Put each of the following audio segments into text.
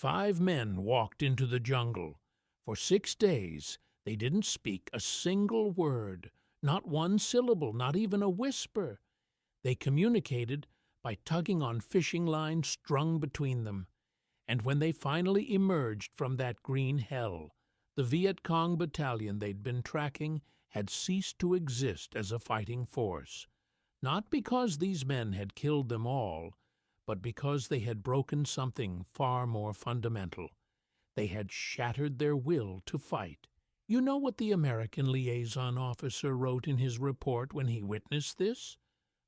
5 men walked into the jungle. For 6 days they didn't speak a single word, not one syllable, not even a whisper. They communicated by tugging on fishing lines strung between them. And when they finally emerged from that green hell, the Viet Cong battalion they'd been tracking had ceased to exist as a fighting force. Not because these men had killed them all, but because they had broken something far more fundamental. They had shattered their will to fight. You know what the American liaison officer wrote in his report when he witnessed this?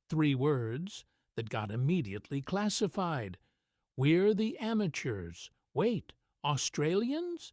3 words that got immediately classified. "We're the amateurs." Wait, Australians?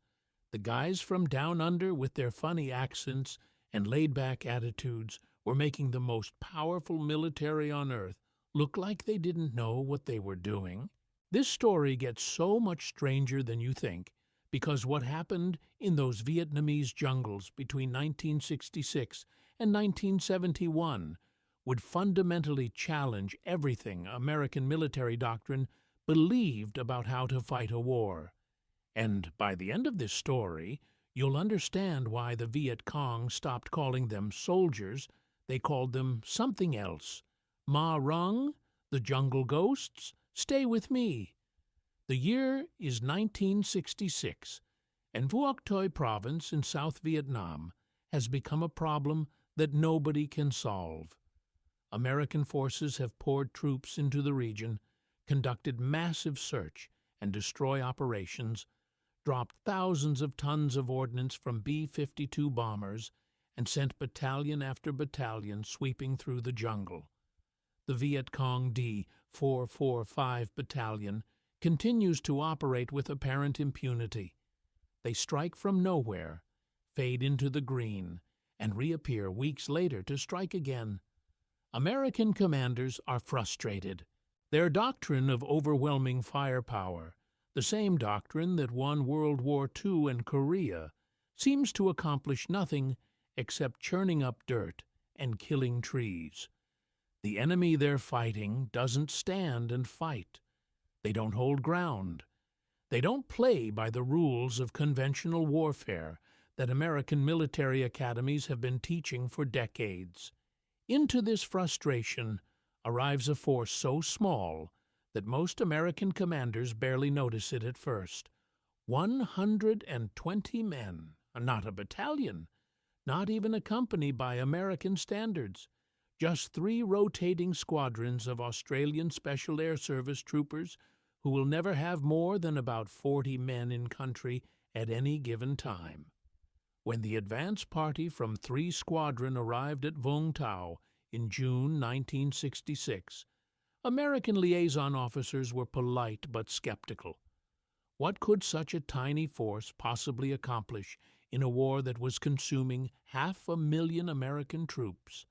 The guys from down under with their funny accents and laid-back attitudes were making the most powerful military on Earth look like they didn't know what they were doing. This story gets so much stranger than you think, because what happened in those Vietnamese jungles between 1966 and 1971 would fundamentally challenge everything American military doctrine believed about how to fight a war. And by the end of this story, you'll understand why the Viet Cong stopped calling them soldiers. They called them something else. Ma Rung, the jungle ghosts, stay with me. The year is 1966, and Vuoc Toi province in South Vietnam has become a problem that nobody can solve. American forces have poured troops into the region, conducted massive search and destroy operations, dropped thousands of tons of ordnance from B-52 bombers, and sent battalion after battalion sweeping through the jungle. The Viet Cong D-445 battalion continues to operate with apparent impunity. They strike from nowhere, fade into the green, and reappear weeks later to strike again. American commanders are frustrated. Their doctrine of overwhelming firepower, the same doctrine that won World War II and Korea, seems to accomplish nothing except churning up dirt and killing trees. The enemy they're fighting doesn't stand and fight. They don't hold ground. They don't play by the rules of conventional warfare that American military academies have been teaching for decades. Into this frustration arrives a force so small that most American commanders barely notice it at first. 120 men, not a battalion, not even a company by American standards. Just 3 rotating squadrons of Australian Special Air Service troopers who will never have more than about 40 men in country at any given time. When the advance party from 3 Squadron arrived at Vung Tau in June 1966, American liaison officers were polite but skeptical. What could such a tiny force possibly accomplish in a war that was consuming 500,000 American troops?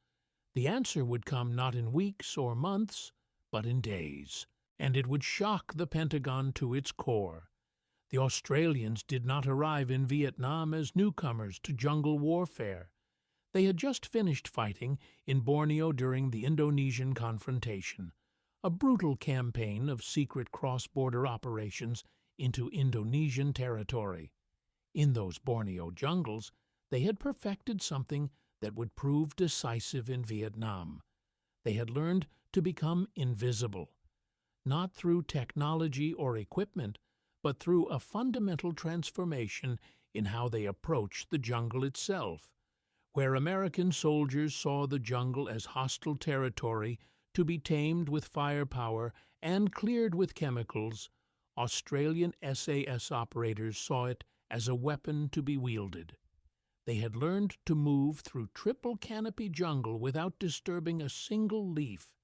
The answer would come not in weeks or months, but in days, and it would shock the Pentagon to its core. The Australians did not arrive in Vietnam as newcomers to jungle warfare. They had just finished fighting in Borneo during the Indonesian confrontation, a brutal campaign of secret cross-border operations into Indonesian territory. In those Borneo jungles, they had perfected something that would prove decisive in Vietnam. They had learned to become invisible, not through technology or equipment, but through a fundamental transformation in how they approached the jungle itself. Where American soldiers saw the jungle as hostile territory to be tamed with firepower and cleared with chemicals, Australian SAS operators saw it as a weapon to be wielded. They had learned to move through triple canopy jungle without disturbing a single leaf.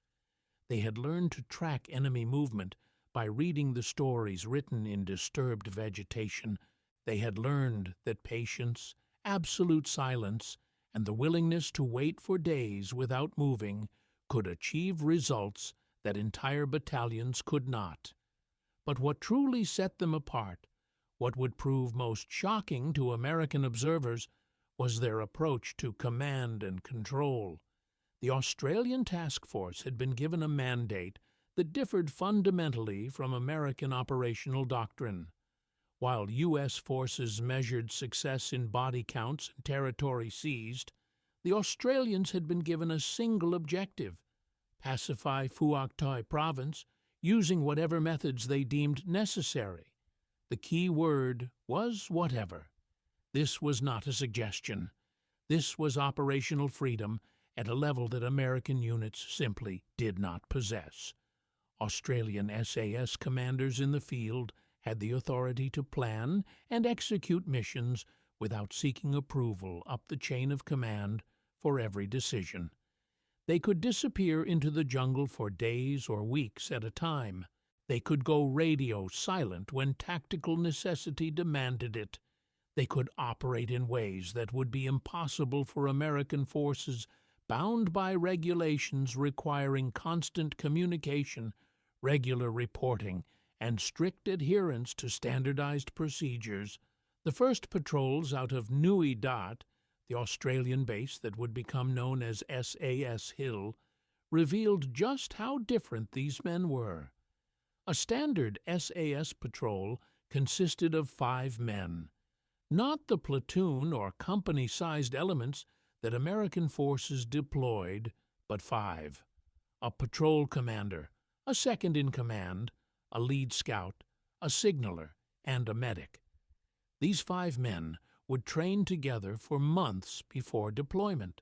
They had learned to track enemy movement by reading the stories written in disturbed vegetation. They had learned that patience, absolute silence, and the willingness to wait for days without moving could achieve results that entire battalions could not. But what truly set them apart, what would prove most shocking to American observers, was their approach to command and control. The Australian task force had been given a mandate that differed fundamentally from American operational doctrine. While U.S. forces measured success in body counts and territory seized, the Australians had been given a single objective: pacify Phuoc Toi province using whatever methods they deemed necessary. The key word was whatever. This was not a suggestion. This was operational freedom at a level that American units simply did not possess. Australian SAS commanders in the field had the authority to plan and execute missions without seeking approval up the chain of command for every decision. They could disappear into the jungle for days or weeks at a time. They could go radio silent when tactical necessity demanded it. They could operate in ways that would be impossible for American forces bound by regulations requiring constant communication, regular reporting, and strict adherence to standardized procedures. The first patrols out of Nui Dat, the Australian base that would become known as SAS Hill, revealed just how different these men were. A standard SAS patrol consisted of 5 men, not the platoon or company-sized elements that American forces deployed, but 5. A patrol commander, a second-in-command, a lead scout, a signaller, and a medic. These 5 men would train together for months before deployment.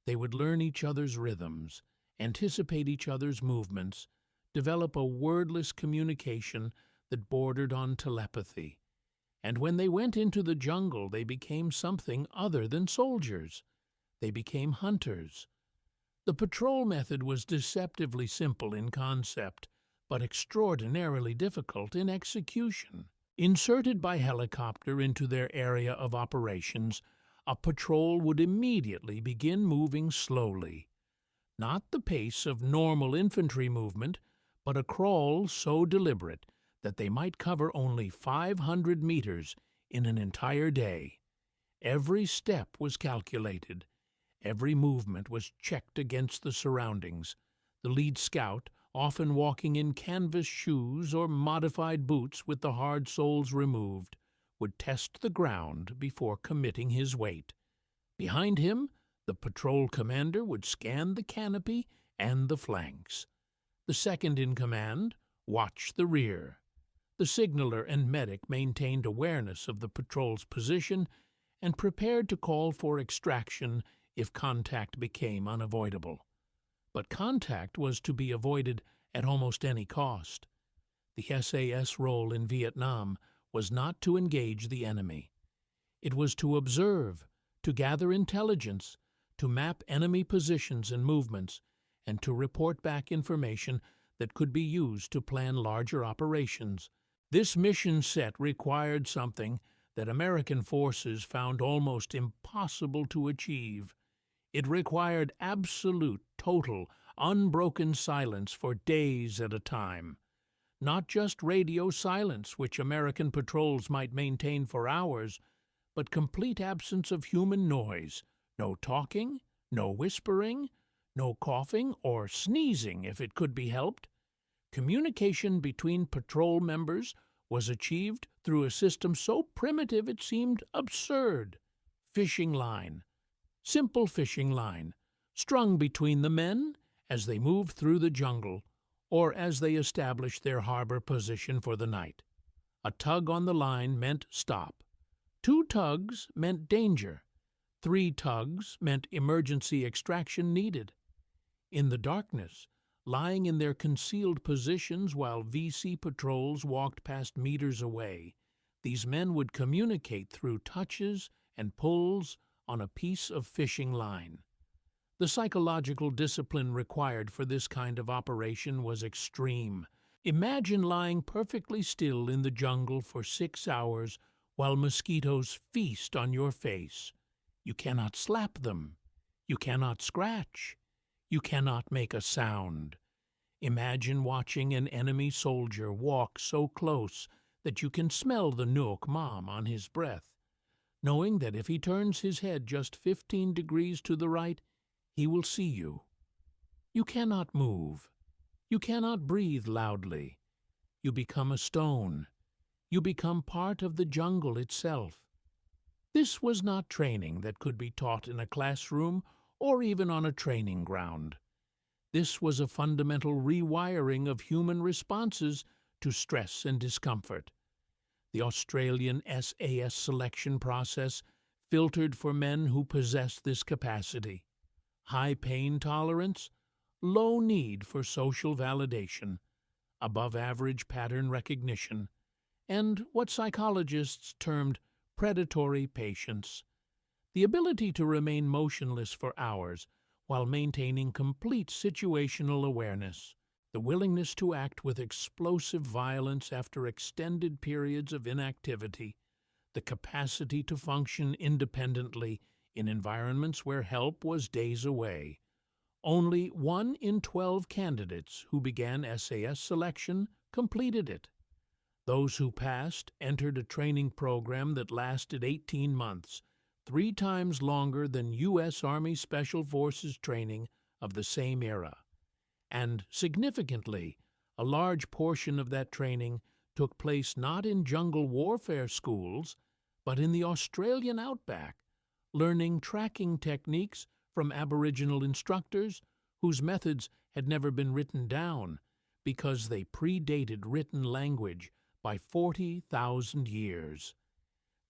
They would learn each other's rhythms, anticipate each other's movements, develop a wordless communication that bordered on telepathy. And when they went into the jungle, they became something other than soldiers. They became hunters. The patrol method was deceptively simple in concept, but extraordinarily difficult in execution. Inserted by helicopter into their area of operations, a patrol would immediately begin moving slowly. Not the pace of normal infantry movement, but a crawl so deliberate that they might cover only 500 meters in an entire day. Every step was calculated. Every movement was checked against the surroundings. The lead scout, often walking in canvas shoes or modified boots with the hard soles removed, would test the ground before committing his weight. Behind him, the patrol commander would scan the canopy and the flanks. The second-in-command watched the rear. The signaller and medic maintained awareness of the patrol's position and prepared to call for extraction if contact became unavoidable. But contact was to be avoided at almost any cost. The SAS role in Vietnam was not to engage the enemy. It was to observe, to gather intelligence, to map enemy positions and movements, and to report back information that could be used to plan larger operations. This mission set required something that American forces found almost impossible to achieve. It required absolute, total, unbroken silence for days at a time. Not just radio silence, which American patrols might maintain for hours, but complete absence of human noise. No talking, no whispering, no coughing or sneezing if it could be helped. Communication between patrol members was achieved through a system so primitive it seemed absurd. Fishing line. Simple fishing line, strung between the men as they moved through the jungle or as they established their harbor position for the night. A tug on the line meant stop. 2 tugs meant danger. 3 tugs meant emergency extraction needed. In the darkness, lying in their concealed positions while VC patrols walked past meters away, these men would communicate through touches and pulls on a piece of fishing line. The psychological discipline required for this kind of operation was extreme. Imagine lying perfectly still in the jungle for 6 hours while mosquitoes feast on your face. You cannot slap them. You cannot scratch. You cannot make a sound. Imagine watching an enemy soldier walk so close that you can smell the nuoc mam on his breath, knowing that if he turns his head just 15 degrees to the right, he will see you. You cannot move. You cannot breathe loudly. You become a stone. You become part of the jungle itself. This was not training that could be taught in a classroom or even on a training ground. This was a fundamental rewiring of human responses to stress and discomfort. The Australian SAS selection process filtered for men who possessed this capacity: high pain tolerance, low need for social validation, above-average pattern recognition, and what psychologists termed predatory patience. The ability to remain motionless for hours while maintaining complete situational awareness, the willingness to act with explosive violence after extended periods of inactivity, the capacity to function independently in environments where help was days away. Only 1 in 12 candidates who began SAS selection completed it. Those who passed entered a training program that lasted 18 months, 3 times longer than U.S. Army Special Forces training of the same era. And, significantly, a large portion of that training took place not in jungle warfare schools, but in the Australian outback, learning tracking techniques from Aboriginal instructors whose methods had never been written down because they predated written language by 40,000 years.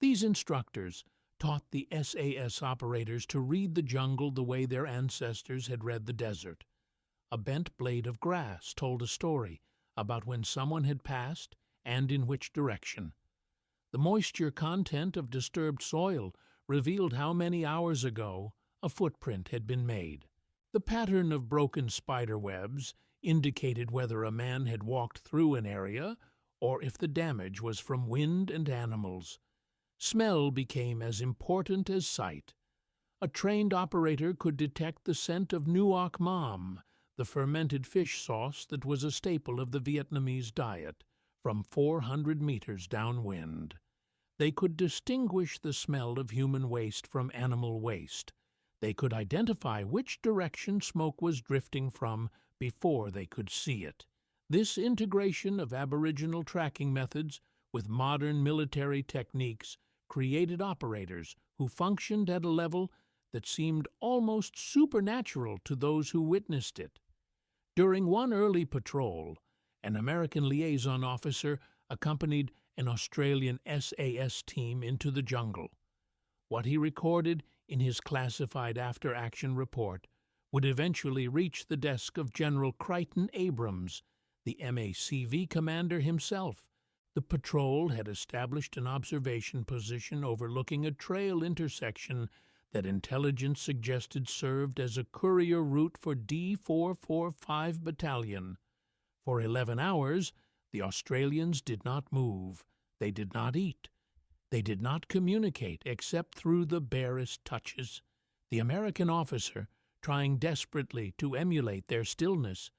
These instructors taught the SAS operators to read the jungle the way their ancestors had read the desert. A bent blade of grass told a story about when someone had passed and in which direction. The moisture content of disturbed soil revealed how many hours ago a footprint had been made. The pattern of broken spider webs indicated whether a man had walked through an area or if the damage was from wind and animals. Smell became as important as sight. A trained operator could detect the scent of nuoc mam, the fermented fish sauce that was a staple of the Vietnamese diet, from 400 meters downwind. They could distinguish the smell of human waste from animal waste. They could identify which direction smoke was drifting from before they could see it. This integration of Aboriginal tracking methods with modern military techniques created operators who functioned at a level that seemed almost supernatural to those who witnessed it. During one early patrol, an American liaison officer accompanied an Australian SAS team into the jungle. What he recorded in his classified after-action report would eventually reach the desk of General Crichton Abrams, the MACV commander himself. The patrol had established an observation position overlooking a trail intersection that intelligence suggested served as a courier route for D445 Battalion. For 11 hours, the Australians did not move. They did not eat. They did not communicate except through the barest touches. The American officer, trying desperately to emulate their stillness,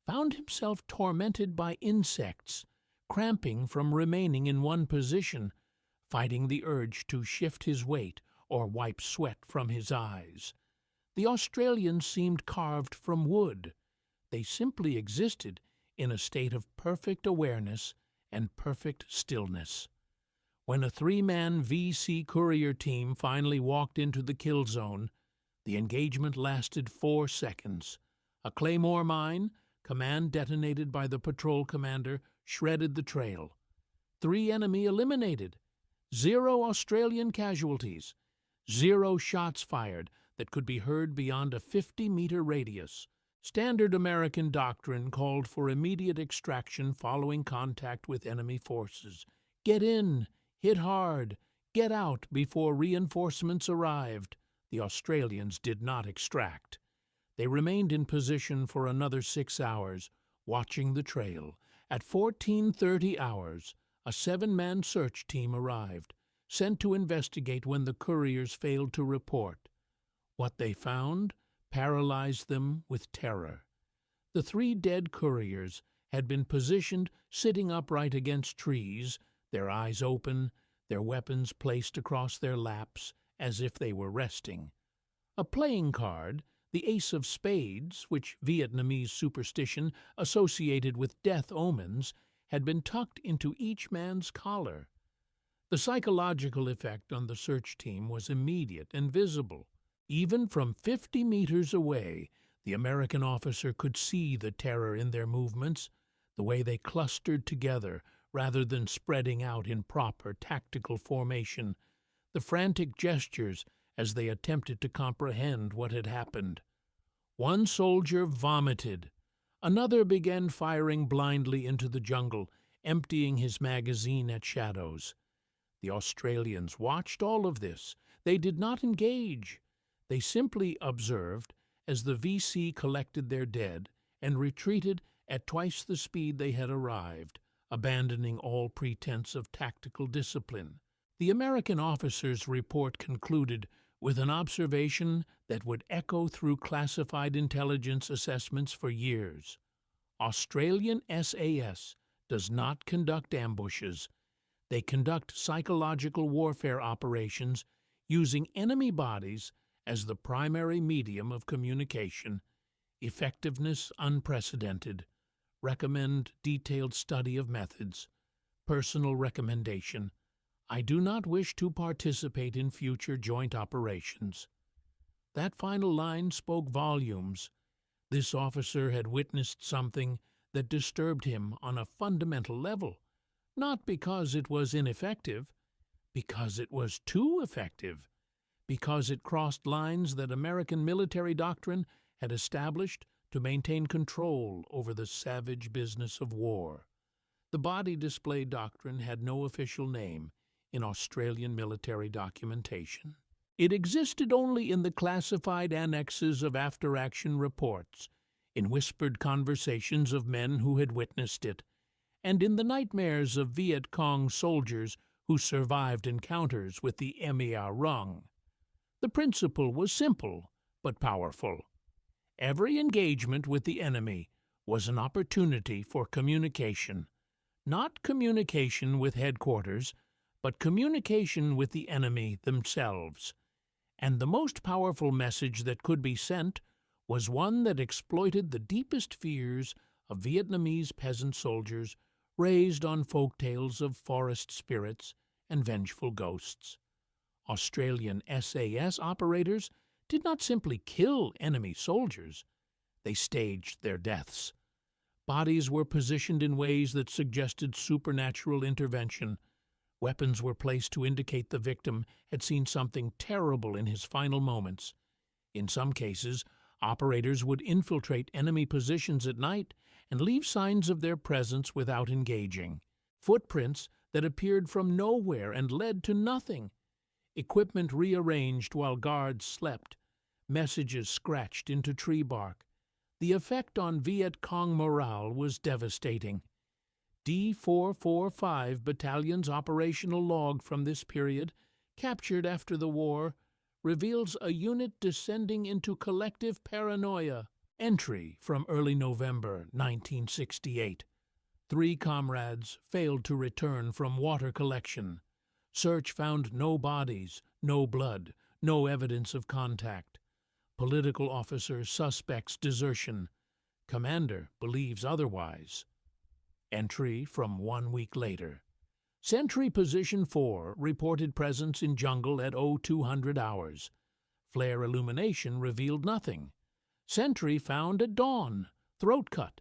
found himself tormented by insects, cramping from remaining in one position, fighting the urge to shift his weight or wipe sweat from his eyes. The Australians seemed carved from wood. They simply existed in a state of perfect awareness and perfect stillness. When a 3-man VC courier team finally walked into the kill zone, the engagement lasted 4 seconds. A claymore mine, command detonated by the patrol commander, shredded the trail. 3 enemy eliminated. 0 Australian casualties. 0 shots fired that could be heard beyond a 50-meter radius. Standard American doctrine called for immediate extraction following contact with enemy forces. Get in, hit hard, get out before reinforcements arrived. The Australians did not extract. They remained in position for another 6 hours, watching the trail. At 14:30 hours, a 7-man search team arrived, sent to investigate when the couriers failed to report. What they found paralyzed them with terror. The 3 dead couriers had been positioned sitting upright against trees, their eyes open, their weapons placed across their laps as if they were resting. A playing card, the ace of spades, which Vietnamese superstition associated with death omens, had been tucked into each man's collar. The psychological effect on the search team was immediate and visible. Even from 50 meters away, the American officer could see the terror in their movements, the way they clustered together rather than spreading out in proper tactical formation, the frantic gestures as they attempted to comprehend what had happened. One soldier vomited. Another began firing blindly into the jungle, emptying his magazine at shadows. The Australians watched all of this. They did not engage. They simply observed as the VC collected their dead and retreated at twice the speed they had arrived, abandoning all pretense of tactical discipline. The American officer's report concluded with an observation that would echo through classified intelligence assessments for years. Australian SAS does not conduct ambushes. They conduct psychological warfare operations using enemy bodies as the primary medium of communication. Effectiveness unprecedented. Recommend detailed study of methods. Personal recommendation. I do not wish to participate in future joint operations. That final line spoke volumes. This officer had witnessed something that disturbed him on a fundamental level, not because it was ineffective, because it was too effective, because it crossed lines that American military doctrine had established to maintain control over the savage business of war. The body display doctrine had no official name in Australian military documentation. It existed only in the classified annexes of after-action reports, in whispered conversations of men who had witnessed it, and in the nightmares of Viet Cong soldiers who survived encounters with the MER rung. The principle was simple but powerful. Every engagement with the enemy was an opportunity for communication, not communication with headquarters, but communication with the enemy themselves. And the most powerful message that could be sent was one that exploited the deepest fears of Vietnamese peasant soldiers raised on folk tales of forest spirits and vengeful ghosts. Australian SAS operators did not simply kill enemy soldiers, they staged their deaths. Bodies were positioned in ways that suggested supernatural intervention. Weapons were placed to indicate the victim had seen something terrible in his final moments. In some cases, operators would infiltrate enemy positions at night and leave signs of their presence without engaging. Footprints that appeared from nowhere and led to nothing. Equipment rearranged while guards slept. Messages scratched into tree bark. The effect on Viet Cong morale was devastating. D445 Battalion's operational log from this period, captured after the war, reveals a unit descending into collective paranoia. Entry from early November 1968. 3 comrades failed to return from water collection. Search found no bodies, no blood, no evidence of contact. Political officer suspects desertion. Commander believes otherwise. Entry from 1 week later. Sentry Position 4 reported presence in jungle at 0200 hours. Flare illumination revealed nothing. Sentry found at dawn. Throat cut.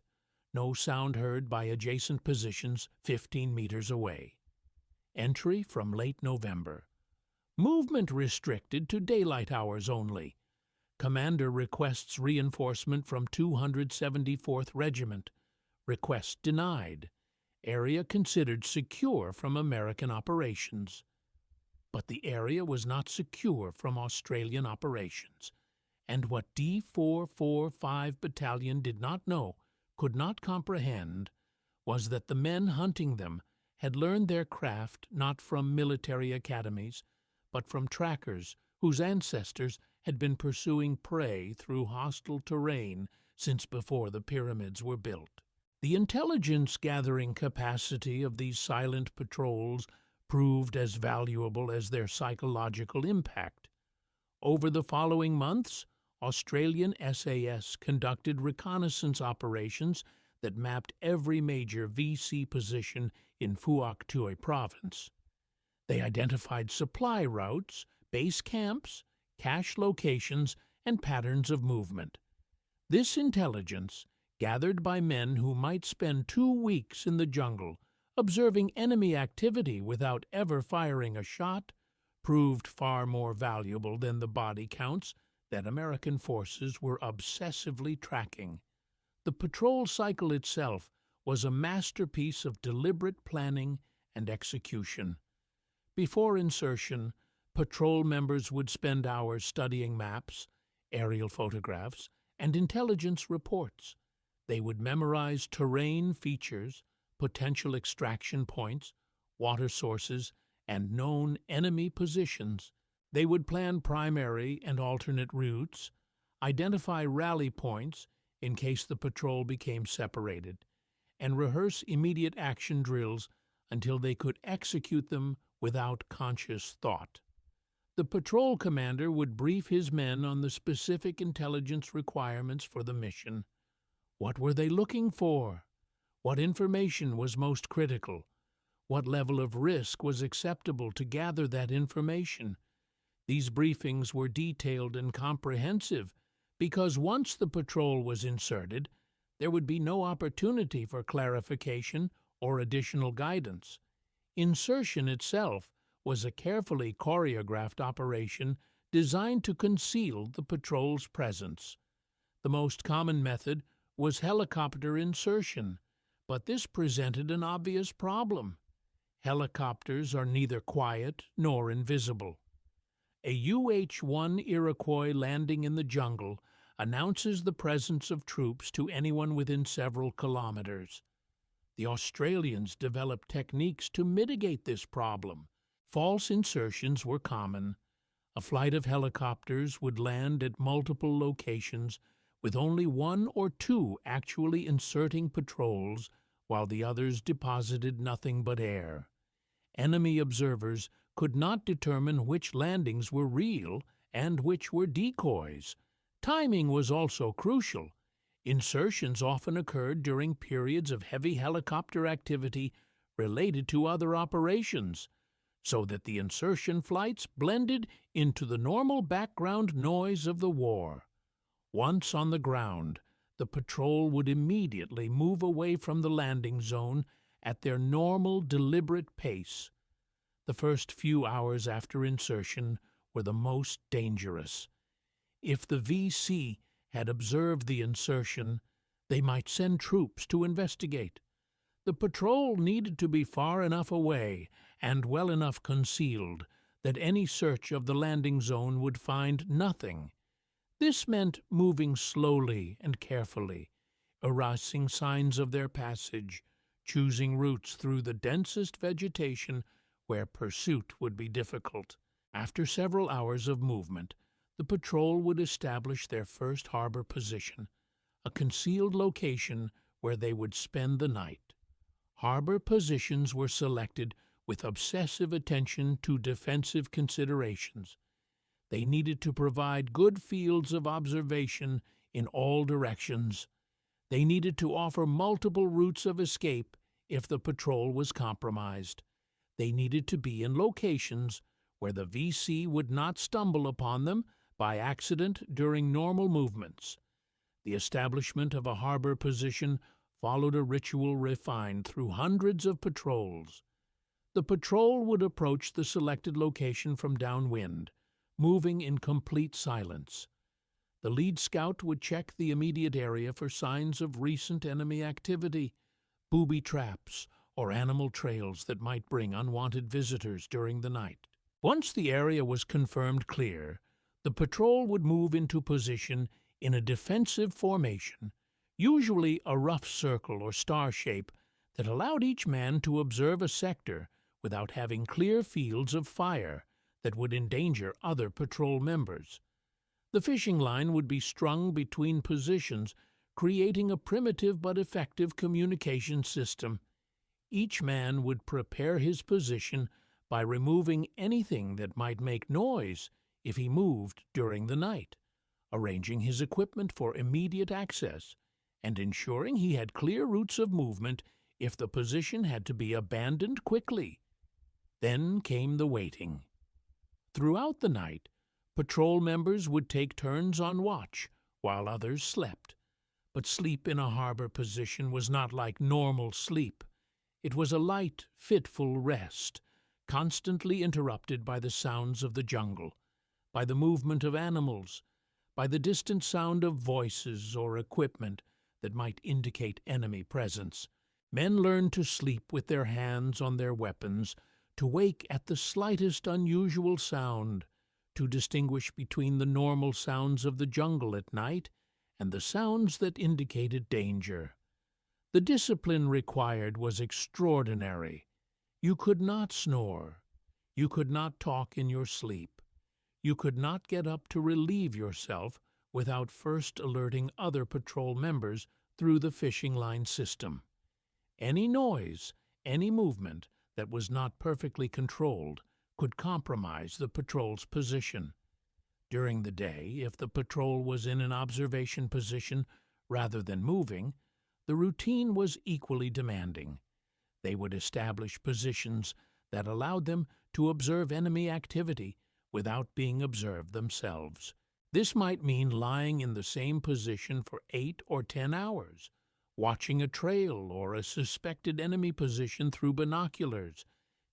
No sound heard by adjacent positions 15 meters away. Entry from late November. Movement restricted to daylight hours only. Commander requests reinforcement from 274th Regiment. Request denied. Area considered secure from American operations. But the area was not secure from Australian operations. And what D445 Battalion did not know, could not comprehend, was that the men hunting them had learned their craft not from military academies, but from trackers whose ancestors had been pursuing prey through hostile terrain since before the pyramids were built. The intelligence-gathering capacity of these silent patrols proved as valuable as their psychological impact. Over the following months, Australian SAS conducted reconnaissance operations that mapped every major VC position in Phuoc Tuy province. They identified supply routes, base camps, cache locations, and patterns of movement. This intelligence, gathered by men who might spend 2 weeks in the jungle observing enemy activity without ever firing a shot, proved far more valuable than the body counts that American forces were obsessively tracking. The patrol cycle itself was a masterpiece of deliberate planning and execution. Before insertion, patrol members would spend hours studying maps, aerial photographs, and intelligence reports. They would memorize terrain features, potential extraction points, water sources, and known enemy positions. They would plan primary and alternate routes, identify rally points in case the patrol became separated, and rehearse immediate action drills until they could execute them without conscious thought. The patrol commander would brief his men on the specific intelligence requirements for the mission. What were they looking for? What information was most critical? What level of risk was acceptable to gather that information? These briefings were detailed and comprehensive because once the patrol was inserted, there would be no opportunity for clarification or additional guidance. Insertion itself was a carefully choreographed operation designed to conceal the patrol's presence. The most common method was helicopter insertion, but this presented an obvious problem. Helicopters are neither quiet nor invisible. A UH-1 Iroquois landing in the jungle announces the presence of troops to anyone within several kilometers. The Australians developed techniques to mitigate this problem. False insertions were common. A flight of helicopters would land at multiple locations with only 1 or 2 actually inserting patrols, while the others deposited nothing but air. Enemy observers could not determine which landings were real and which were decoys. Timing was also crucial. Insertions often occurred during periods of heavy helicopter activity related to other operations, so that the insertion flights blended into the normal background noise of the war. Once on the ground, the patrol would immediately move away from the landing zone at their normal, deliberate pace. The first few hours after insertion were the most dangerous. If the VC had observed the insertion, they might send troops to investigate. The patrol needed to be far enough away and well enough concealed that any search of the landing zone would find nothing. This meant moving slowly and carefully, erasing signs of their passage, choosing routes through the densest vegetation where pursuit would be difficult. After several hours of movement, the patrol would establish their first harbor position, a concealed location where they would spend the night. Harbor positions were selected with obsessive attention to defensive considerations. They needed to provide good fields of observation in all directions. They needed to offer multiple routes of escape if the patrol was compromised. They needed to be in locations where the VC would not stumble upon them by accident during normal movements. The establishment of a harbor position followed a ritual refined through hundreds of patrols. The patrol would approach the selected location from downwind, moving in complete silence. The lead scout would check the immediate area for signs of recent enemy activity, booby traps, or animal trails that might bring unwanted visitors during the night. Once the area was confirmed clear, the patrol would move into position in a defensive formation, usually a rough circle or star shape that allowed each man to observe a sector without having clear fields of fire that would endanger other patrol members. The fishing line would be strung between positions, creating a primitive but effective communication system. Each man would prepare his position by removing anything that might make noise if he moved during the night, arranging his equipment for immediate access, and ensuring he had clear routes of movement if the position had to be abandoned quickly. Then came the waiting. Throughout the night, patrol members would take turns on watch while others slept. But sleep in a harbor position was not like normal sleep. It was a light, fitful rest, constantly interrupted by the sounds of the jungle, by the movement of animals, by the distant sound of voices or equipment that might indicate enemy presence. Men learned to sleep with their hands on their weapons, to wake at the slightest unusual sound, to distinguish between the normal sounds of the jungle at night and the sounds that indicated danger. The discipline required was extraordinary. You could not snore. You could not talk in your sleep. You could not get up to relieve yourself without first alerting other patrol members through the fishing line system. Any noise, any movement that was not perfectly controlled could compromise the patrol's position. During the day, if the patrol was in an observation position rather than moving, the routine was equally demanding. They would establish positions that allowed them to observe enemy activity without being observed themselves. This might mean lying in the same position for 8 or 10 hours, watching a trail or a suspected enemy position through binoculars,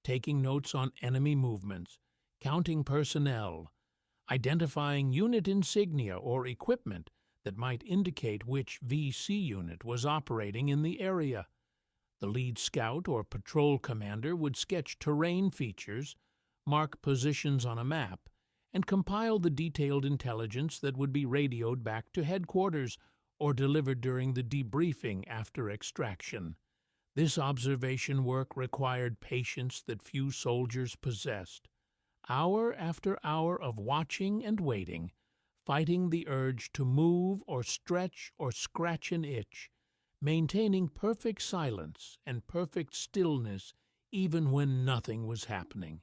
taking notes on enemy movements, counting personnel, identifying unit insignia or equipment that might indicate which VC unit was operating in the area. The lead scout or patrol commander would sketch terrain features, mark positions on a map, and compile the detailed intelligence that would be radioed back to headquarters or delivered during the debriefing after extraction. This observation work required patience that few soldiers possessed. Hour after hour of watching and waiting, fighting the urge to move or stretch or scratch an itch, maintaining perfect silence and perfect stillness even when nothing was happening.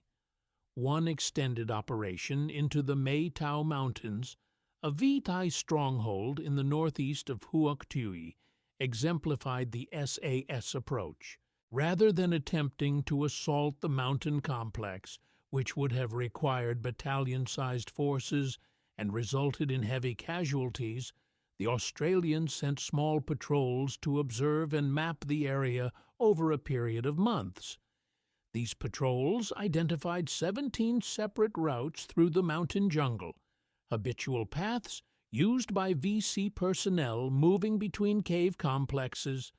One extended operation into the Mae Tau Mountains, a Viet stronghold in the northeast of Huoc Tuy, exemplified the SAS approach. Rather than attempting to assault the mountain complex, which would have required battalion-sized forces and resulted in heavy casualties, the Australians sent small patrols to observe and map the area over a period of months. These patrols identified 17 separate routes through the mountain jungle, habitual paths used by VC personnel moving between cave complexes.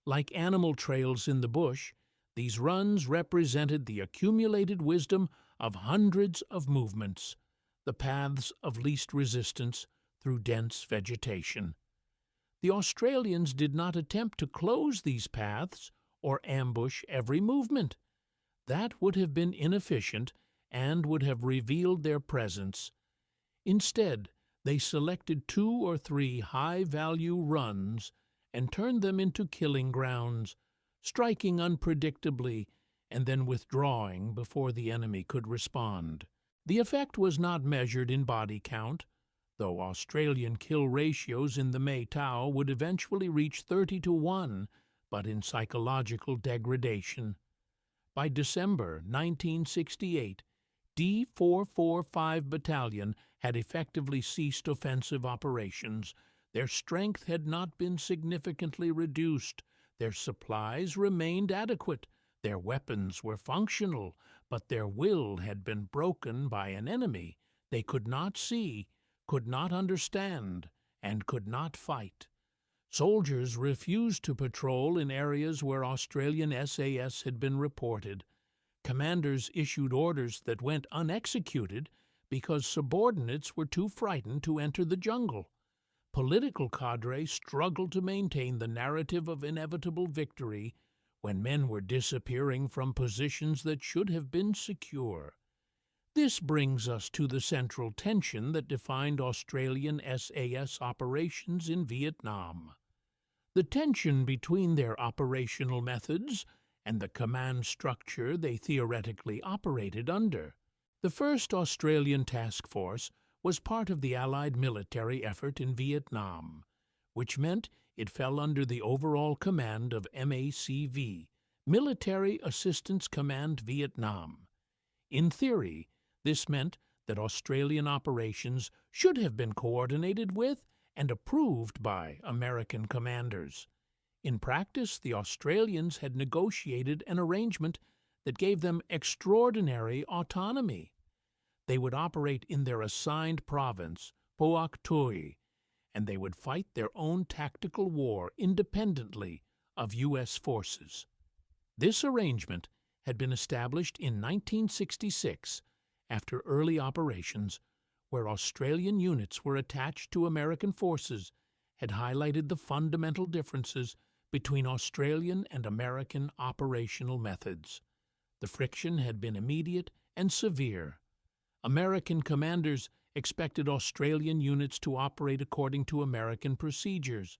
Like animal trails in the bush, these runs represented the accumulated wisdom of hundreds of movements, the paths of least resistance through dense vegetation. The Australians did not attempt to close these paths or ambush every movement. That would have been inefficient and would have revealed their presence. Instead, they selected 2 or 3 high-value runs and turned them into killing grounds, striking unpredictably and then withdrawing before the enemy could respond. The effect was not measured in body count, though Australian kill ratios in the Mae Tau would eventually reach 30-1, but in psychological degradation. By December 1968, D445 Battalion had effectively ceased offensive operations. Their strength had not been significantly reduced. Their supplies remained adequate. Their weapons were functional, but their will had been broken by an enemy they could not see, could not understand, and could not fight. Soldiers refused to patrol in areas where Australian SAS had been reported. Commanders issued orders that went unexecuted because subordinates were too frightened to enter the jungle. Political cadres struggled to maintain the narrative of inevitable victory when men were disappearing from positions that should have been secure. This brings us to the central tension that defined Australian SAS operations in Vietnam. The tension between their operational methods and the command structure they theoretically operated under. The 1st Australian Task Force was part of the Allied military effort in Vietnam, which meant it fell under the overall command of MACV, Military Assistance Command Vietnam. In theory, this meant that Australian operations should have been coordinated with and approved by American commanders. In practice, the Australians had negotiated an arrangement that gave them extraordinary autonomy. They would operate in their assigned province, Poak Tui, and they would fight their own tactical war independently of U.S. forces. This arrangement had been established in 1966 after early operations where Australian units were attached to American forces had highlighted the fundamental differences between Australian and American operational methods. The friction had been immediate and severe. American commanders expected Australian units to operate according to American procedures,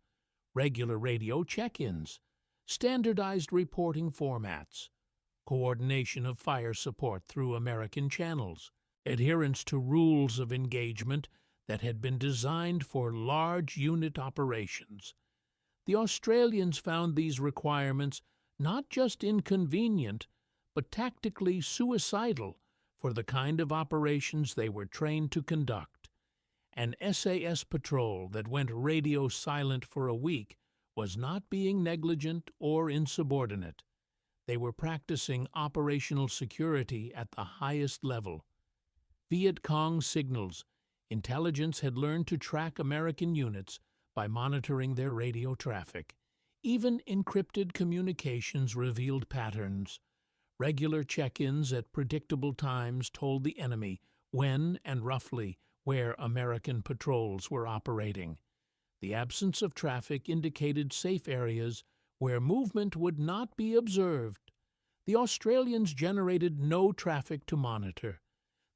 regular radio check-ins, standardized reporting formats, coordination of fire support through American channels, adherence to rules of engagement that had been designed for large unit operations. The Australians found these requirements not just inconvenient, but tactically suicidal for the kind of operations they were trained to conduct. An SAS patrol that went radio silent for a week was not being negligent or insubordinate. They were practicing operational security at the highest level. Viet Cong signals. Intelligence had learned to track American units by monitoring their radio traffic. Even encrypted communications revealed patterns. Regular check-ins at predictable times told the enemy when and roughly where American patrols were operating. The absence of traffic indicated safe areas where movement would not be observed. The Australians generated no traffic to monitor.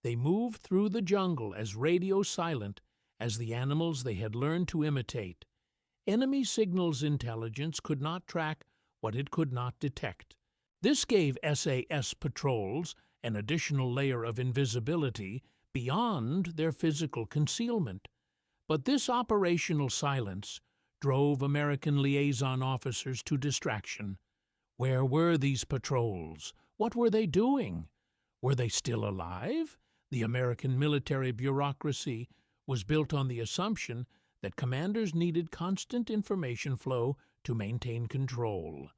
They moved through the jungle as radio silent as the animals they had learned to imitate. Enemy signals intelligence could not track what it could not detect. This gave SAS patrols an additional layer of invisibility beyond their physical concealment. But this operational silence drove American liaison officers to distraction. Where were these patrols? What were they doing? Were they still alive? The American military bureaucracy was built on the assumption that commanders needed constant information flow to maintain control.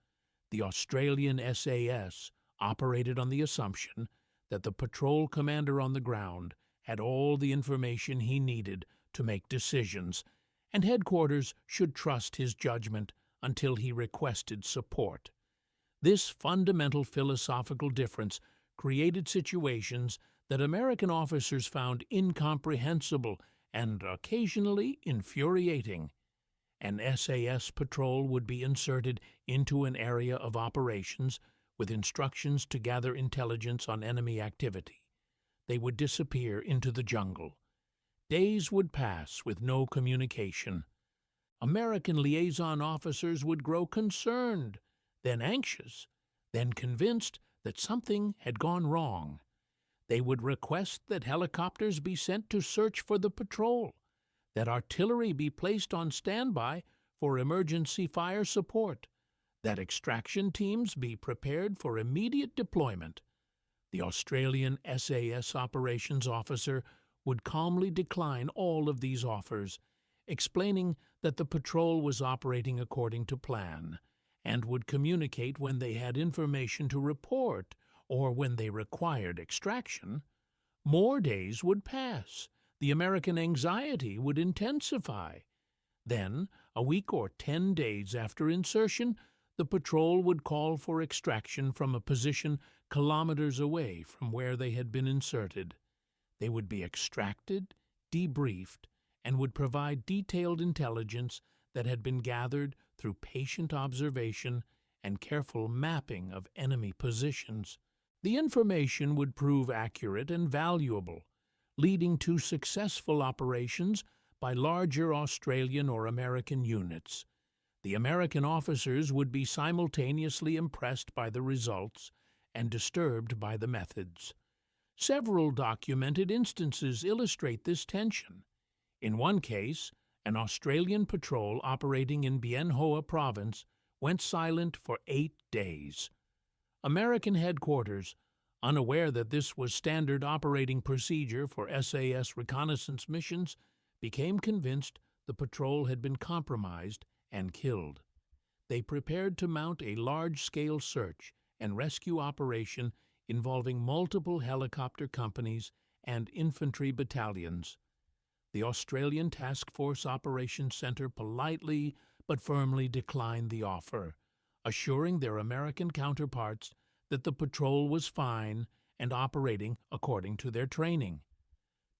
The Australian SAS operated on the assumption that the patrol commander on the ground had all the information he needed to make decisions, and headquarters should trust his judgment until he requested support. This fundamental philosophical difference created situations that American officers found incomprehensible and occasionally infuriating. An SAS patrol would be inserted into an area of operations with instructions to gather intelligence on enemy activity. They would disappear into the jungle. Days would pass with no communication. American liaison officers would grow concerned, then anxious, then convinced that something had gone wrong. They would request that helicopters be sent to search for the patrol, that artillery be placed on standby for emergency fire support, that extraction teams be prepared for immediate deployment. The Australian SAS operations officer would calmly decline all of these offers, explaining that the patrol was operating according to plan, and would communicate when they had information to report or when they required extraction. More days would pass. The American anxiety would intensify. Then, a week or 10 days after insertion, the patrol would call for extraction from a position kilometers away from where they had been inserted. They would be extracted, debriefed, and would provide detailed intelligence that had been gathered through patient observation and careful mapping of enemy positions. The information would prove accurate and valuable, leading to successful operations by larger Australian or American units. The American officers would be simultaneously impressed by the results and disturbed by the methods. Several documented instances illustrate this tension. In one case, an Australian patrol operating in Bien Hoa province went silent for 8 days. American headquarters, unaware that this was standard operating procedure for SAS reconnaissance missions, became convinced the patrol had been compromised and killed. They prepared to mount a large-scale search and rescue operation involving multiple helicopter companies and infantry battalions. The Australian Task Force Operations Centre politely but firmly declined the offer, assuring their American counterparts that the patrol was fine and operating according to their training.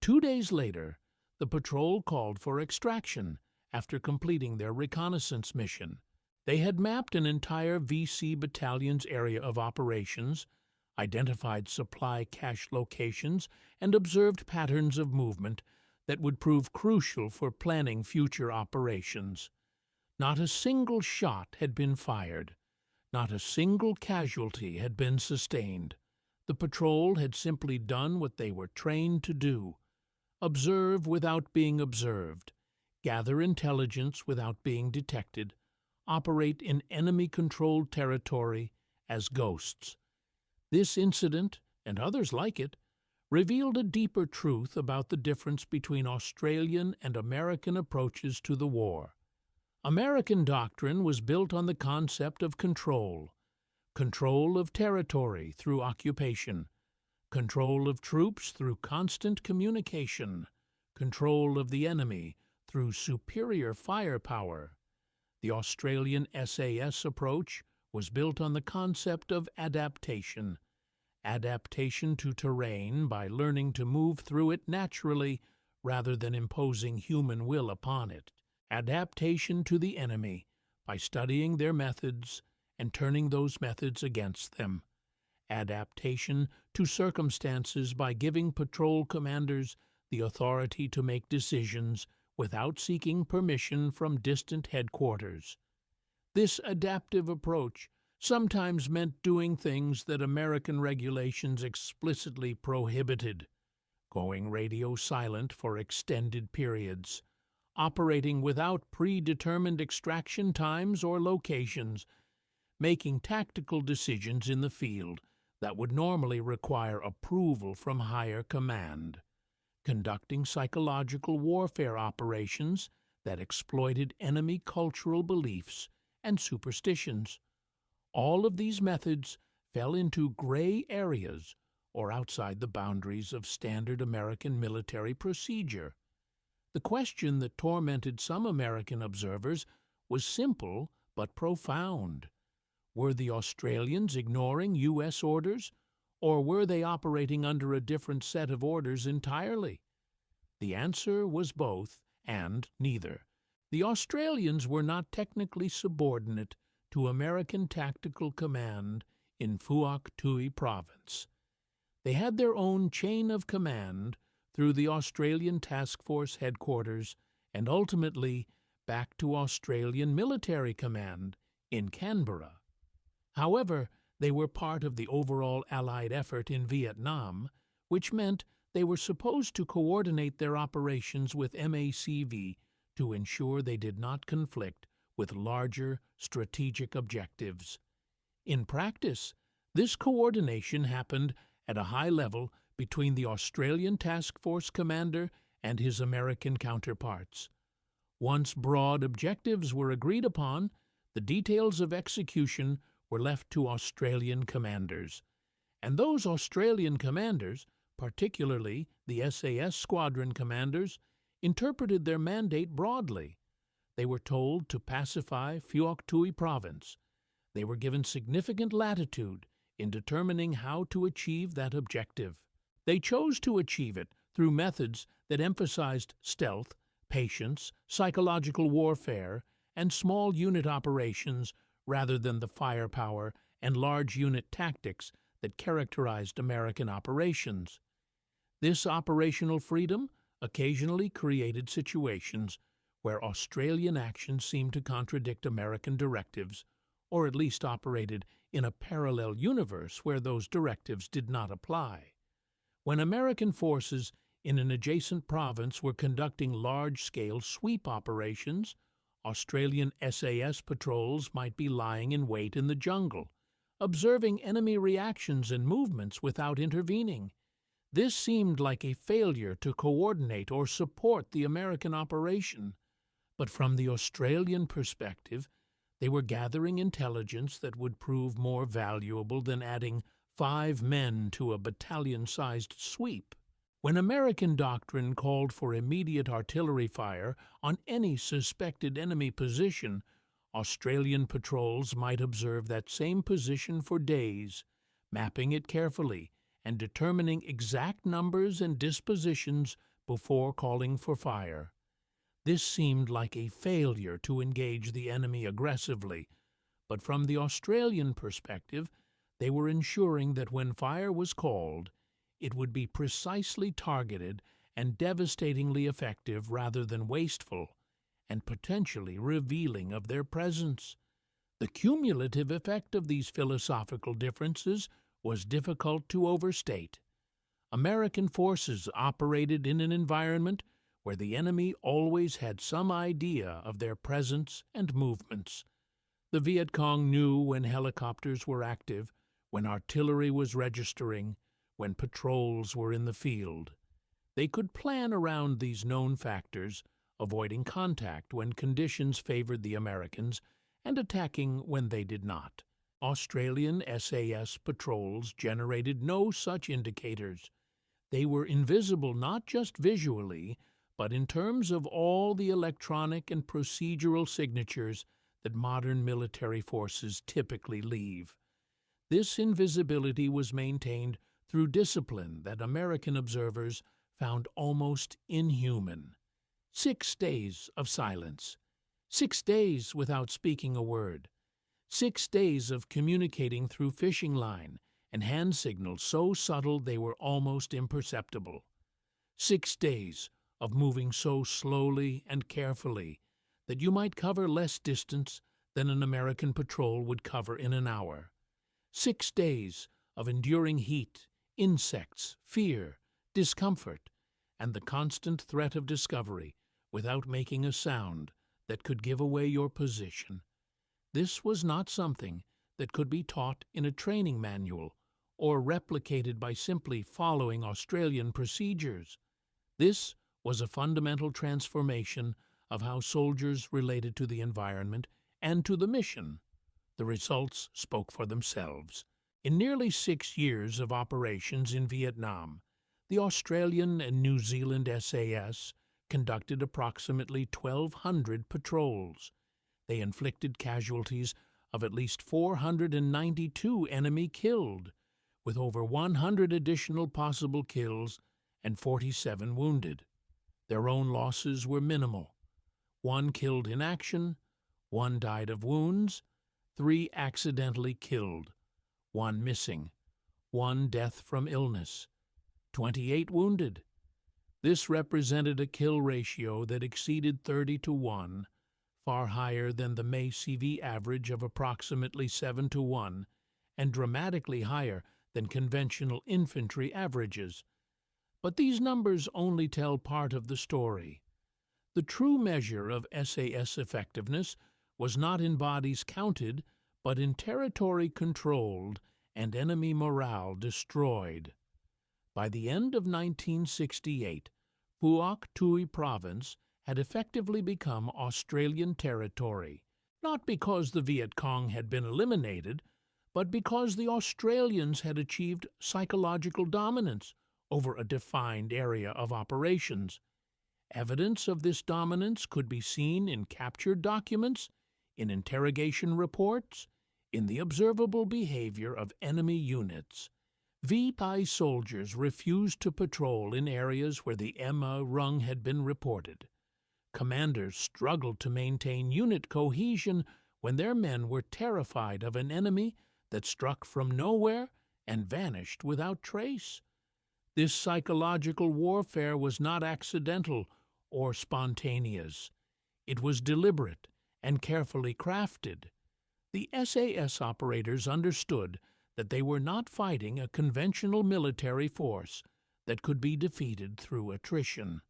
2 days later, the patrol called for extraction after completing their reconnaissance mission. They had mapped an entire VC battalion's area of operations, identified supply cache locations, and observed patterns of movement that would prove crucial for planning future operations. Not a single shot had been fired. Not a single casualty had been sustained. The patrol had simply done what they were trained to do: observe without being observed, gather intelligence without being detected, operate in enemy-controlled territory as ghosts. This incident, and others like it, revealed a deeper truth about the difference between Australian and American approaches to the war. American doctrine was built on the concept of control of territory through occupation, control of troops through constant communication, control of the enemy through superior firepower. The Australian SAS approach was built on the concept of adaptation to terrain by learning to move through it naturally rather than imposing human will upon it, adaptation to the enemy by studying their methods and turning those methods against them, adaptation to circumstances by giving patrol commanders the authority to make decisions without seeking permission from distant headquarters. This adaptive approach sometimes meant doing things that American regulations explicitly prohibited: going radio silent for extended periods, operating without predetermined extraction times or locations, making tactical decisions in the field that would normally require approval from higher command, conducting psychological warfare operations that exploited enemy cultural beliefs and superstitions. All of these methods fell into gray areas or outside the boundaries of standard American military procedure. The question that tormented some American observers was simple but profound. Were the Australians ignoring U.S. orders, or were they operating under a different set of orders entirely? The answer was both and neither. The Australians were not technically subordinate to American Tactical Command in Viet Cong province. They had their own chain of command through the Australian Task Force headquarters and ultimately back to Australian Military Command in Canberra. However, they were part of the overall Allied effort in Vietnam, which meant they were supposed to coordinate their operations with MACV to ensure they did not conflict with larger strategic objectives. In practice, this coordination happened at a high level between the Australian Task Force commander and his American counterparts. Once broad objectives were agreed upon, the details of execution were left to Australian commanders. And those Australian commanders, particularly the SAS squadron commanders, interpreted their mandate broadly. They were told to pacify Viet Cong province. They were given significant latitude in determining how to achieve that objective. They chose to achieve it through methods that emphasized stealth, patience, psychological warfare, and small unit operations rather than the firepower and large unit tactics that characterized American operations. This operational freedom occasionally created situations where Australian action seemed to contradict American directives, or at least operated in a parallel universe where those directives did not apply. When American forces in an adjacent province were conducting large-scale sweep operations, Australian SAS patrols might be lying in wait in the jungle, observing enemy reactions and movements without intervening. This seemed like a failure to coordinate or support the American operation. But from the Australian perspective, they were gathering intelligence that would prove more valuable than adding 5 men to a battalion-sized sweep. When American doctrine called for immediate artillery fire on any suspected enemy position, Australian patrols might observe that same position for days, mapping it carefully and determining exact numbers and dispositions before calling for fire. This seemed like a failure to engage the enemy aggressively, but from the Australian perspective, they were ensuring that when fire was called, it would be precisely targeted and devastatingly effective rather than wasteful, and potentially revealing of their presence. The cumulative effect of these philosophical differences was difficult to overstate. American forces operated in an environment where the enemy always had some idea of their presence and movements. The Viet Cong knew when helicopters were active, when artillery was registering, when patrols were in the field. They could plan around these known factors, avoiding contact when conditions favored the Americans and attacking when they did not. Australian SAS patrols generated no such indicators. They were invisible not just visually, but in terms of all the electronic and procedural signatures that modern military forces typically leave. This invisibility was maintained through discipline that American observers found almost inhuman. 6 days of silence. 6 days without speaking a word. 6 days of communicating through fishing line and hand signals so subtle they were almost imperceptible. 6 days of moving so slowly and carefully that you might cover less distance than an American patrol would cover in an hour. 6 days of enduring heat, insects, fear, discomfort, and the constant threat of discovery without making a sound that could give away your position. This was not something that could be taught in a training manual or replicated by simply following Australian procedures. This was a fundamental transformation of how soldiers related to the environment and to the mission. The results spoke for themselves. In nearly 6 years of operations in Vietnam, the Australian and New Zealand SAS conducted approximately 1,200 patrols. They inflicted casualties of at least 492 enemy killed, with over 100 additional possible kills and 47 wounded. Their own losses were minimal. 1 killed in action, 1 died of wounds, 3 accidentally killed, 1 missing, 1 death from illness, 28 wounded. This represented a kill ratio that exceeded 30-1, far higher than the May CV average of approximately 7-1, and dramatically higher than conventional infantry averages. But these numbers only tell part of the story. The true measure of SAS effectiveness was not in bodies counted, but in territory controlled and enemy morale destroyed. By the end of 1968, Phuoc Tuy Province had effectively become Australian territory, not because the Viet Cong had been eliminated, but because the Australians had achieved psychological dominance over a defined area of operations. Evidence of this dominance could be seen in captured documents, in interrogation reports, in the observable behavior of enemy units. VPI soldiers refused to patrol in areas where the Emma rung had been reported. Commanders struggled to maintain unit cohesion when their men were terrified of an enemy that struck from nowhere and vanished without trace. This psychological warfare was not accidental or spontaneous. It was deliberate and carefully crafted. The SAS operators understood that they were not fighting a conventional military force. that could be defeated through attrition.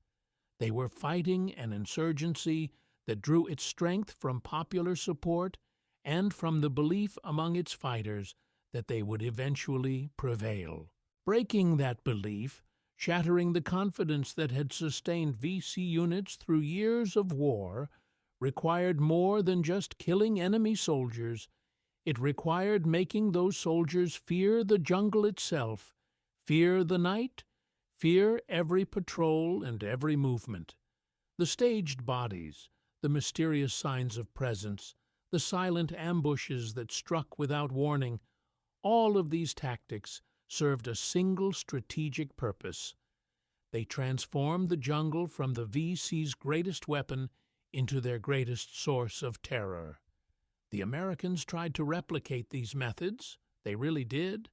They were fighting an insurgency that drew its strength from popular support and from the belief among its fighters that they would eventually prevail. Breaking that belief, shattering the confidence that had sustained VC units through years of war, required more than just killing enemy soldiers. It required making those soldiers fear the jungle itself, fear the night, fear every patrol and every movement. The staged bodies, the mysterious signs of presence, the silent ambushes that struck without warning, all of these tactics served a single strategic purpose. They transformed the jungle from the VC's greatest weapon into their greatest source of terror. The Americans tried to replicate these methods. They really did.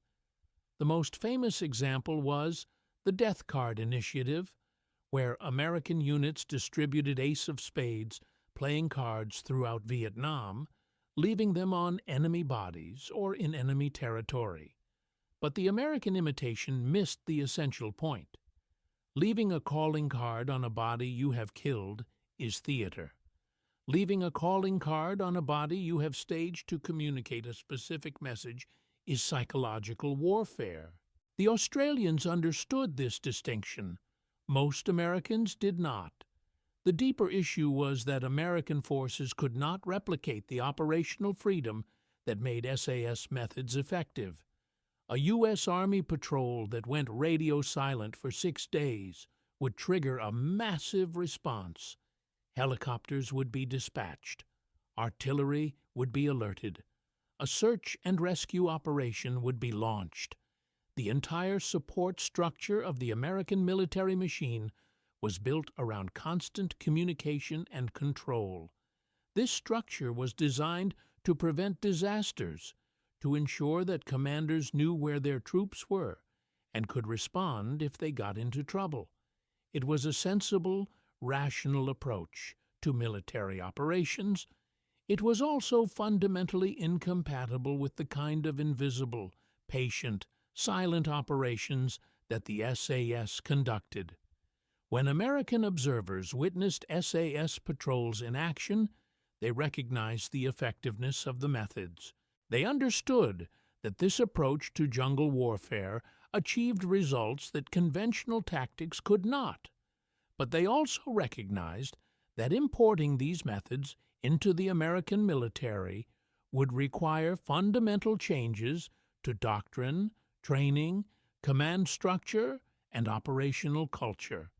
The most famous example was the Death Card Initiative, where American units distributed Ace of Spades playing cards throughout Vietnam, leaving them on enemy bodies or in enemy territory. But the American imitation missed the essential point. Leaving a calling card on a body you have killed is theater. Leaving a calling card on a body you have staged to communicate a specific message is psychological warfare. The Australians understood this distinction. Most Americans did not. The deeper issue was that American forces could not replicate the operational freedom that made SAS methods effective. A U.S. Army patrol that went radio silent for 6 days would trigger a massive response. Helicopters would be dispatched. Artillery would be alerted. A search and rescue operation would be launched. The entire support structure of the American military machine was built around constant communication and control. This structure was designed to prevent disasters, to ensure that commanders knew where their troops were and could respond if they got into trouble. It was a sensible, rational approach to military operations. It was also fundamentally incompatible with the kind of invisible, patient, silent operations that the SAS conducted. When American observers witnessed SAS patrols in action, they recognized the effectiveness of the methods. They understood that this approach to jungle warfare achieved results that conventional tactics could not. But they also recognized that importing these methods into the American military would require fundamental changes to doctrine, training, command structure, and operational culture.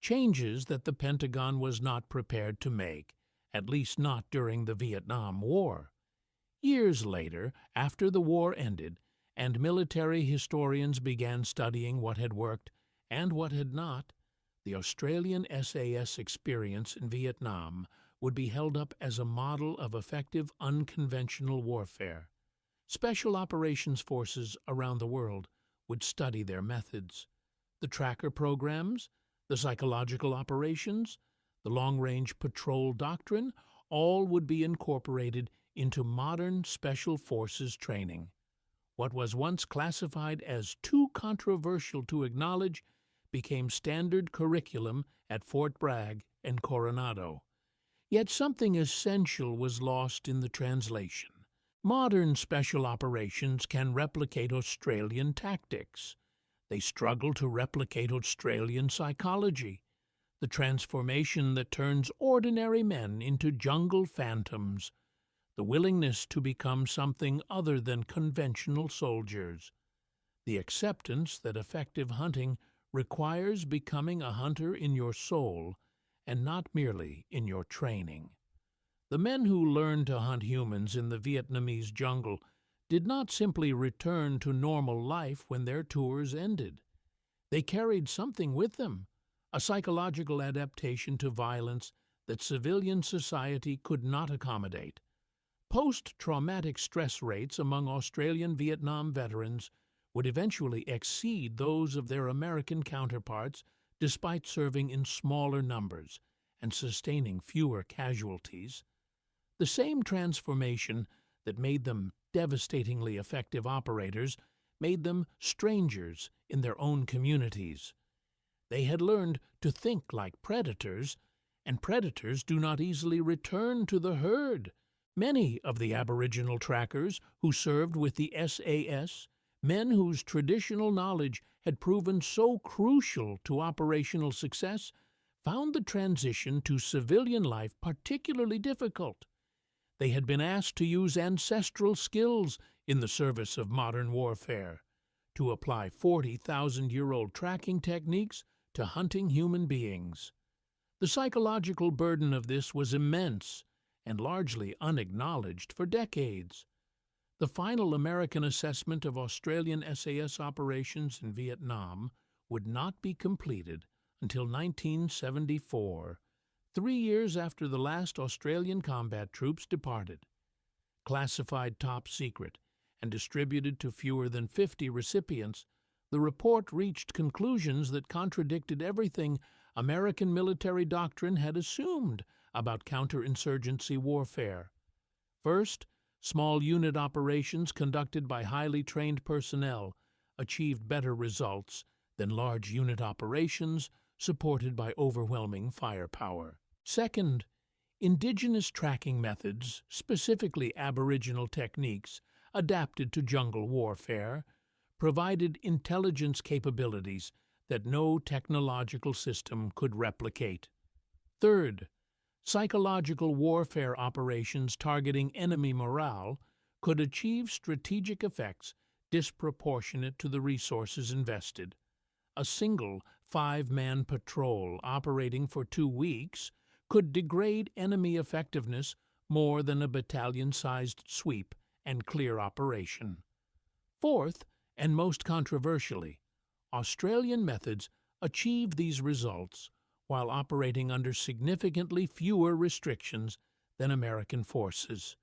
Changes that the Pentagon was not prepared to make, at least not during the Vietnam War. Years later, after the war ended, and military historians began studying what had worked and what had not, the Australian SAS experience in Vietnam would be held up as a model of effective unconventional warfare. Special operations forces around the world would study their methods. The tracker programs, the psychological operations, the long-range patrol doctrine, all would be incorporated into modern special forces training. What was once classified as too controversial to acknowledge became standard curriculum at Fort Bragg and Coronado. Yet something essential was lost in the translation. Modern special operations can replicate Australian tactics. They struggle to replicate Australian psychology, the transformation that turns ordinary men into jungle phantoms, the willingness to become something other than conventional soldiers, the acceptance that effective hunting requires becoming a hunter in your soul and not merely in your training. The men who learned to hunt humans in the Vietnamese jungle did not simply return to normal life when their tours ended. They carried something with them, a psychological adaptation to violence that civilian society could not accommodate. Post-traumatic stress rates among Australian Vietnam veterans would eventually exceed those of their American counterparts despite serving in smaller numbers and sustaining fewer casualties. The same transformation that made them devastatingly effective operators made them strangers in their own communities. They had learned to think like predators, and predators do not easily return to the herd. Many of the Aboriginal trackers who served with the SAS, men whose traditional knowledge had proven so crucial to operational success, found the transition to civilian life particularly difficult. They had been asked to use ancestral skills in the service of modern warfare, to apply 40,000-year-old tracking techniques to hunting human beings. The psychological burden of this was immense and largely unacknowledged for decades. The final American assessment of Australian SAS operations in Vietnam would not be completed until 1974, 3 years after the last Australian combat troops departed. Classified top secret and distributed to fewer than 50 recipients, the report reached conclusions that contradicted everything American military doctrine had assumed about counterinsurgency warfare. First, small unit operations conducted by highly trained personnel achieved better results than large unit operations supported by overwhelming firepower. Second, indigenous tracking methods, specifically Aboriginal techniques adapted to jungle warfare, provided intelligence capabilities that no technological system could replicate. Third, psychological warfare operations targeting enemy morale could achieve strategic effects disproportionate to the resources invested. A single 5-man patrol operating for 2 weeks could degrade enemy effectiveness more than a battalion-sized sweep and clear operation. Fourth, and most controversially, Australian methods achieved these results while operating under significantly fewer restrictions than American forces.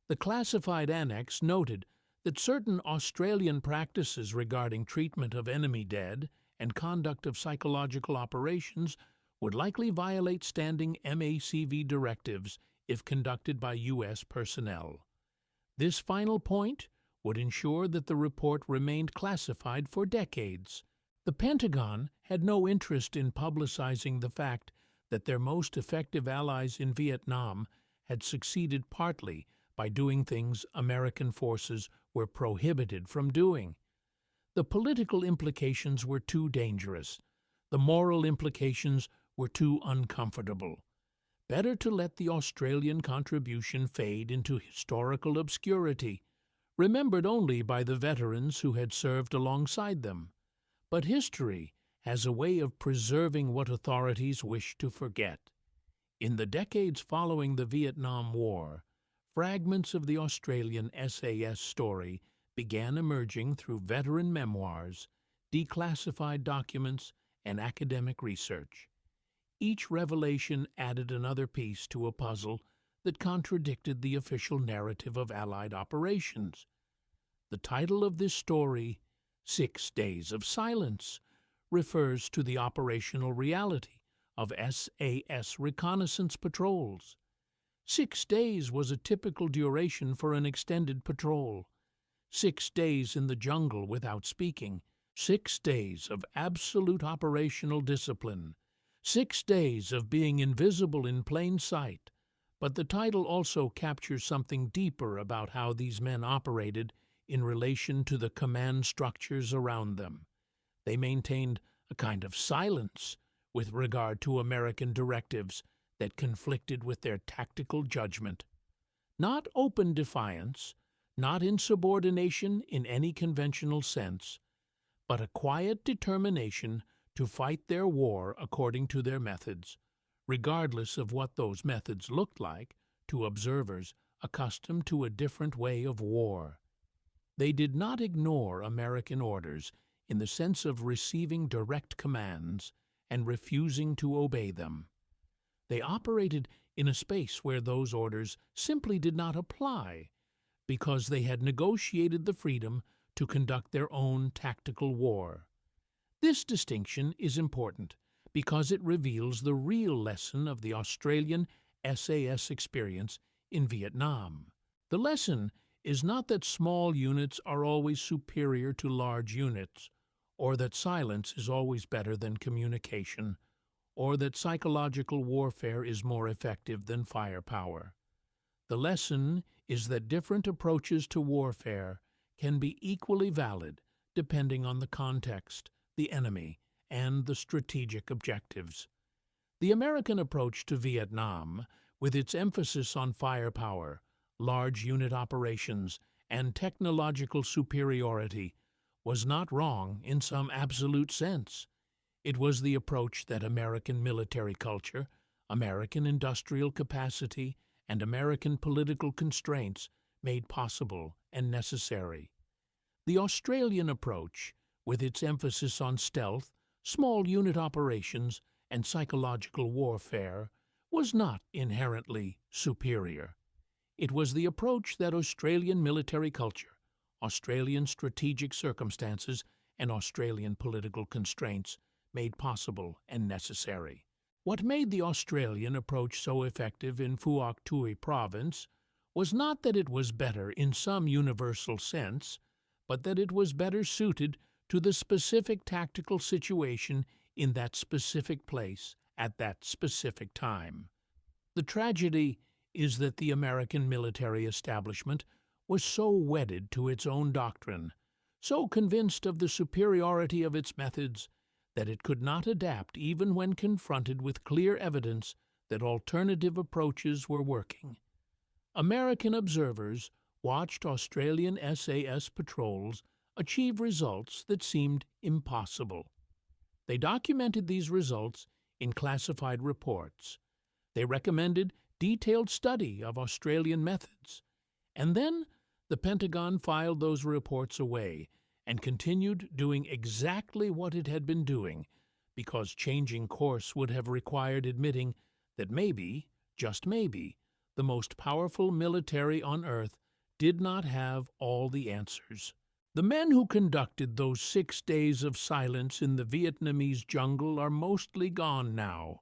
The classified annex noted that certain Australian practices regarding treatment of enemy dead and conduct of psychological operations would likely violate standing MACV directives if conducted by U.S. personnel. This final point would ensure that the report remained classified for decades. The Pentagon had no interest in publicizing the fact that their most effective allies in Vietnam had succeeded partly by doing things American forces were prohibited from doing. The political implications were too dangerous. The moral implications were too uncomfortable. Better to let the Australian contribution fade into historical obscurity, remembered only by the veterans who had served alongside them. But history has a way of preserving what authorities wish to forget. In the decades following the Vietnam War, fragments of the Australian SAS story began emerging through veteran memoirs, declassified documents, and academic research. Each revelation added another piece to a puzzle that contradicted the official narrative of Allied operations. The title of this story, 6 Days of Silence, refers to the operational reality of SAS reconnaissance patrols. 6 days was a typical duration for an extended patrol. 6 days in the jungle without speaking. 6 days of absolute operational discipline. 6 days of being invisible in plain sight. But the title also captures something deeper about how these men operated in relation to the command structures around them. They maintained a kind of silence with regard to American directives that conflicted with their tactical judgment. Not open defiance, not insubordination in any conventional sense, but a quiet determination to fight their war according to their methods, regardless of what those methods looked like to observers accustomed to a different way of war. They did not ignore American orders in the sense of receiving direct commands and refusing to obey them. They operated in a space where those orders simply did not apply, because they had negotiated the freedom to conduct their own tactical war. This distinction is important because it reveals the real lesson of the Australian SAS experience in Vietnam. The lesson is not that small units are always superior to large units, or that silence is always better than communication, or that psychological warfare is more effective than firepower. The lesson is that different approaches to warfare can be equally valid depending on the context, the enemy, and the strategic objectives. The American approach to Vietnam, with its emphasis on firepower, large unit operations, and technological superiority, was not wrong in some absolute sense. It was the approach that American military culture, American industrial capacity, and American political constraints made possible and necessary. The Australian approach, with its emphasis on stealth, small unit operations, and psychological warfare, was not inherently superior. It was the approach that Australian military culture, Australian strategic circumstances, and Australian political constraints made possible and necessary. What made the Australian approach so effective in Phuoc Tuy province was not that it was better in some universal sense, but that it was better suited to the specific tactical situation in that specific place at that specific time. The tragedy is that the American military establishment was so wedded to its own doctrine, so convinced of the superiority of its methods, that it could not adapt even when confronted with clear evidence that alternative approaches were working. American observers watched Australian SAS patrols achieve results that seemed impossible. They documented these results in classified reports. They recommended detailed study of Australian methods. And then the Pentagon filed those reports away and continued doing exactly what it had been doing, because changing course would have required admitting that maybe, just maybe, the most powerful military on Earth did not have all the answers. The men who conducted those 6 days of silence in the Vietnamese jungle are mostly gone now.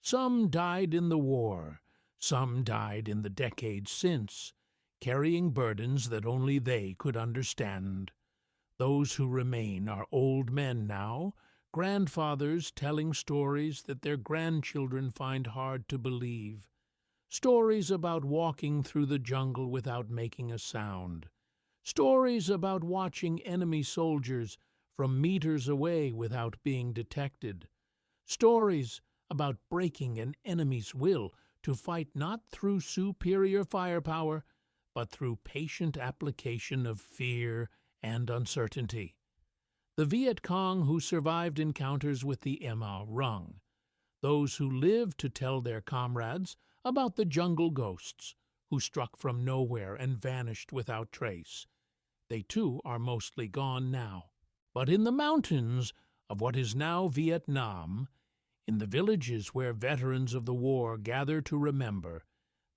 Some died in the war, some died in the decades since, carrying burdens that only they could understand. Those who remain are old men now, grandfathers telling stories that their grandchildren find hard to believe. Stories about walking through the jungle without making a sound. Stories about watching enemy soldiers from meters away without being detected. Stories about breaking an enemy's will to fight not through superior firepower, but through patient application of fear and uncertainty. The Viet Cong who survived encounters with the Emma Rung. Those who lived to tell their comrades about the jungle ghosts who struck from nowhere and vanished without trace. They too are mostly gone now. But in the mountains of what is now Vietnam, in the villages where veterans of the war gather to remember,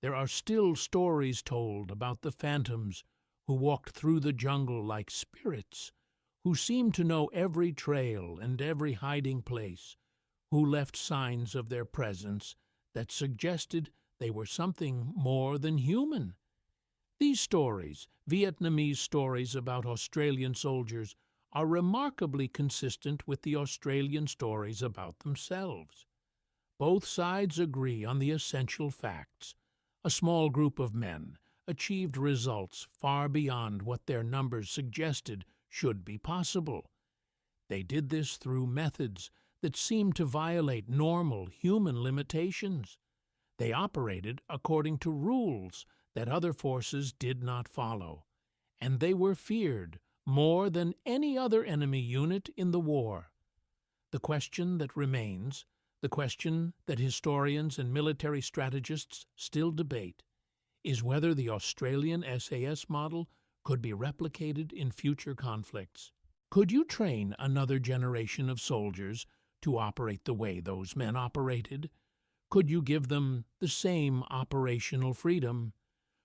there are still stories told about the phantoms who walked through the jungle like spirits, who seemed to know every trail and every hiding place, who left signs of their presence that suggested they were something more than human. These stories, Vietnamese stories about Australian soldiers, are remarkably consistent with the Australian stories about themselves. Both sides agree on the essential facts. A small group of men achieved results far beyond what their numbers suggested should be possible. They did this through methods that seemed to violate normal human limitations. They operated according to rules that other forces did not follow, and they were feared more than any other enemy unit in the war. The question that remains, the question that historians and military strategists still debate, is whether the Australian SAS model could be replicated in future conflicts. Could you train another generation of soldiers to operate the way those men operated? Could you give them the same operational freedom?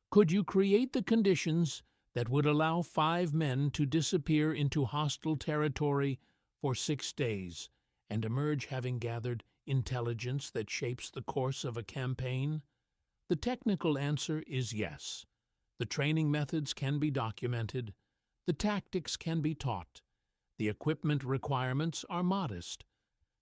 Could you create the conditions that would allow 5 men to disappear into hostile territory for 6 days and emerge having gathered intelligence that shapes the course of a campaign? The technical answer is yes. The training methods can be documented, the tactics can be taught, the equipment requirements are modest.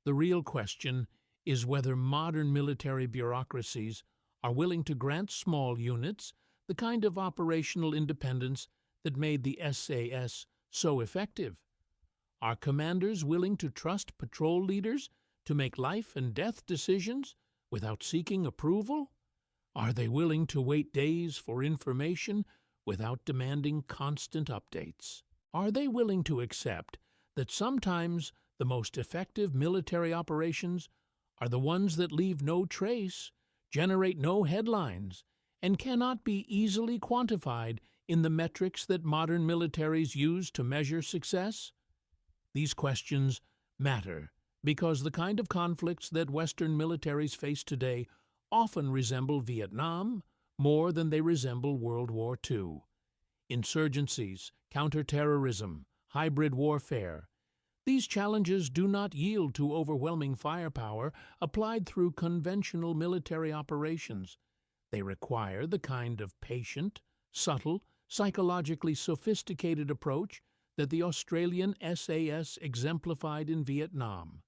The real question is whether modern military bureaucracies are willing to grant small units the kind of operational independence that made the SAS so effective. Are commanders willing to trust patrol leaders to make life and death decisions without seeking approval? Are they willing to wait days for information without demanding constant updates? Are they willing to accept that sometimes the most effective military operations are the ones that leave no trace, generate no headlines, and cannot be easily quantified in the metrics that modern militaries use to measure success? These questions matter because the kind of conflicts that Western militaries face today often resemble Vietnam more than they resemble World War II. Insurgencies, counterterrorism, hybrid warfare. These challenges do not yield to overwhelming firepower applied through conventional military operations. They require the kind of patient, subtle, psychologically sophisticated approach that the Australian SAS exemplified in Vietnam.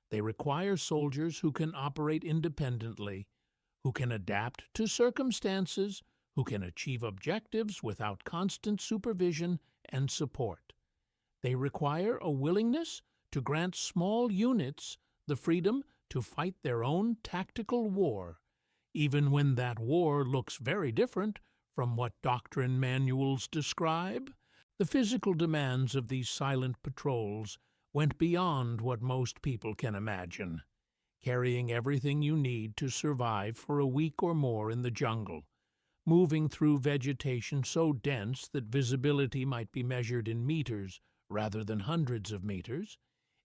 They require soldiers who can operate independently, who can adapt to circumstances, who can achieve objectives without constant supervision and support. They require a willingness to grant small units the freedom to fight their own tactical war, even when that war looks very different from what doctrine manuals describe. The physical demands of these silent patrols went beyond what most people can imagine, carrying everything you need to survive for a week or more in the jungle, moving through vegetation so dense that visibility might be measured in meters rather than hundreds of meters,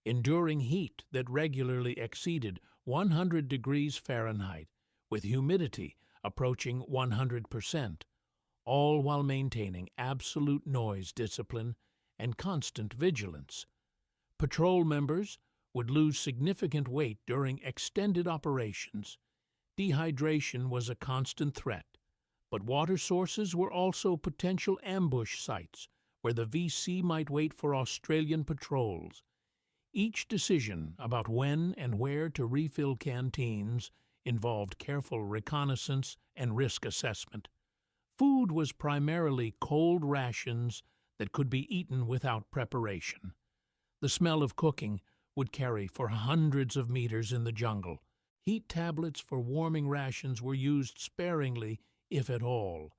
enduring heat that regularly exceeded 100 degrees Fahrenheit, with humidity approaching 100%, all while maintaining absolute noise discipline and constant vigilance. Patrol members would lose significant weight during extended operations. Dehydration was a constant threat, but water sources were also potential ambush sites where the VC might wait for Australian patrols. Each decision about when and where to refill canteens involved careful reconnaissance and risk assessment. Food was primarily cold rations that could be eaten without preparation. The smell of cooking would carry for hundreds of meters in the jungle. Heat tablets for warming rations were used sparingly, if at all,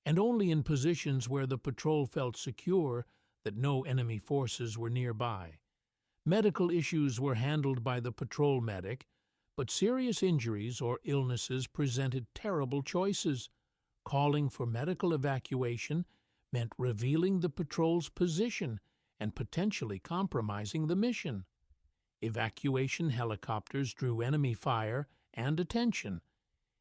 and only in positions where the patrol felt secure that no enemy forces were nearby. Medical issues were handled by the patrol medic, but serious injuries or illnesses presented terrible choices. Calling for medical evacuation meant revealing the patrol's position and potentially compromising the mission. Evacuation helicopters drew enemy fire and attention.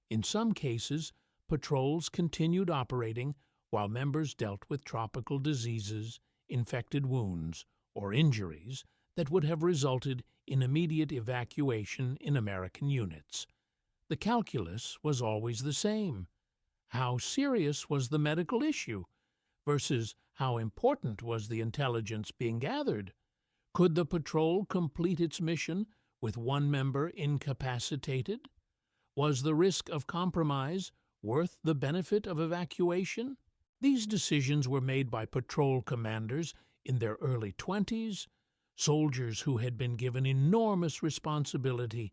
In some cases, patrols continued operating while members dealt with tropical diseases, infected wounds, or injuries that would have resulted in immediate evacuation in American units. The calculus was always the same. How serious was the medical issue versus how important was the intelligence being gathered? Could the patrol complete its mission with one member incapacitated? Was the risk of compromise worth the benefit of evacuation? These decisions were made by patrol commanders in their early 20s, soldiers who had been given enormous responsibility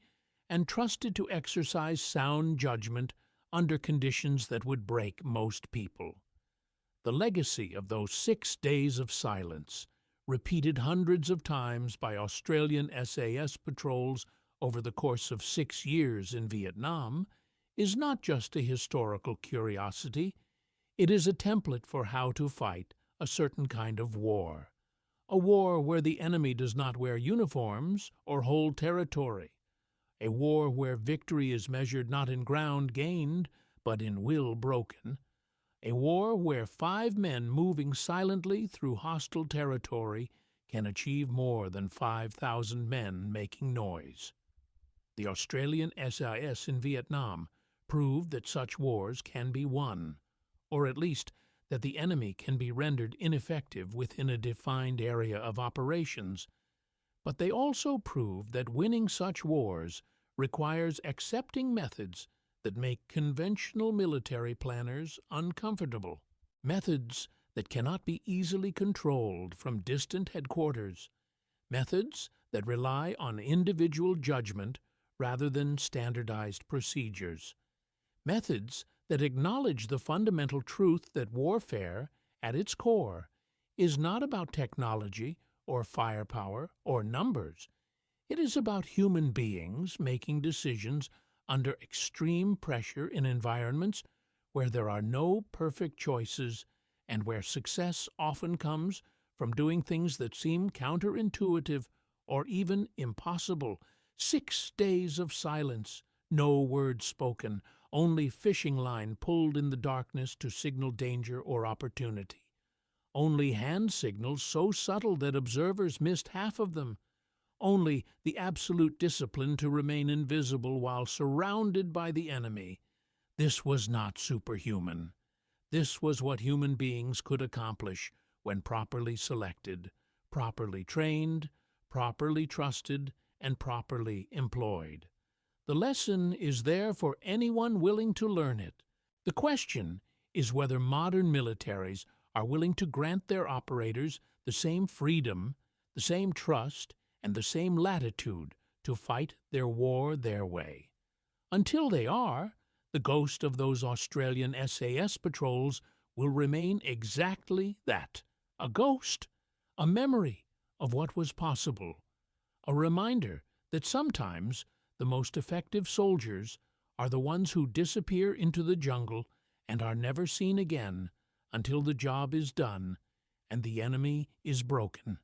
and trusted to exercise sound judgment under conditions that would break most people. The legacy of those 6 days of silence, repeated hundreds of times by Australian SAS patrols over the course of 6 years in Vietnam, is not just a historical curiosity. It is a template for how to fight a certain kind of war. A war where the enemy does not wear uniforms or hold territory. A war where victory is measured not in ground gained, but in will broken. A war where 5 men moving silently through hostile territory can achieve more than 5,000 men making noise. The Australian SAS in Vietnam proved that such wars can be won, or at least that the enemy can be rendered ineffective within a defined area of operations, but they also prove that winning such wars requires accepting methods that make conventional military planners uncomfortable, methods that cannot be easily controlled from distant headquarters, methods that rely on individual judgment rather than standardized procedures, methods that acknowledge the fundamental truth that warfare, at its core, is not about technology or firepower or numbers. It is about human beings making decisions under extreme pressure in environments where there are no perfect choices and where success often comes from doing things that seem counterintuitive or even impossible. 6 days of silence, no word spoken, only fishing line pulled in the darkness to signal danger or opportunity. Only hand signals so subtle that observers missed half of them. Only the absolute discipline to remain invisible while surrounded by the enemy. This was not superhuman. This was what human beings could accomplish when properly selected, properly trained, properly trusted, and properly employed. The lesson is there for anyone willing to learn it. The question is whether modern militaries are willing to grant their operators the same freedom, the same trust, and the same latitude to fight their war their way. Until they are, the ghost of those Australian SAS patrols will remain exactly that, a ghost, a memory of what was possible, a reminder that sometimes the most effective soldiers are the ones who disappear into the jungle and are never seen again until the job is done and the enemy is broken.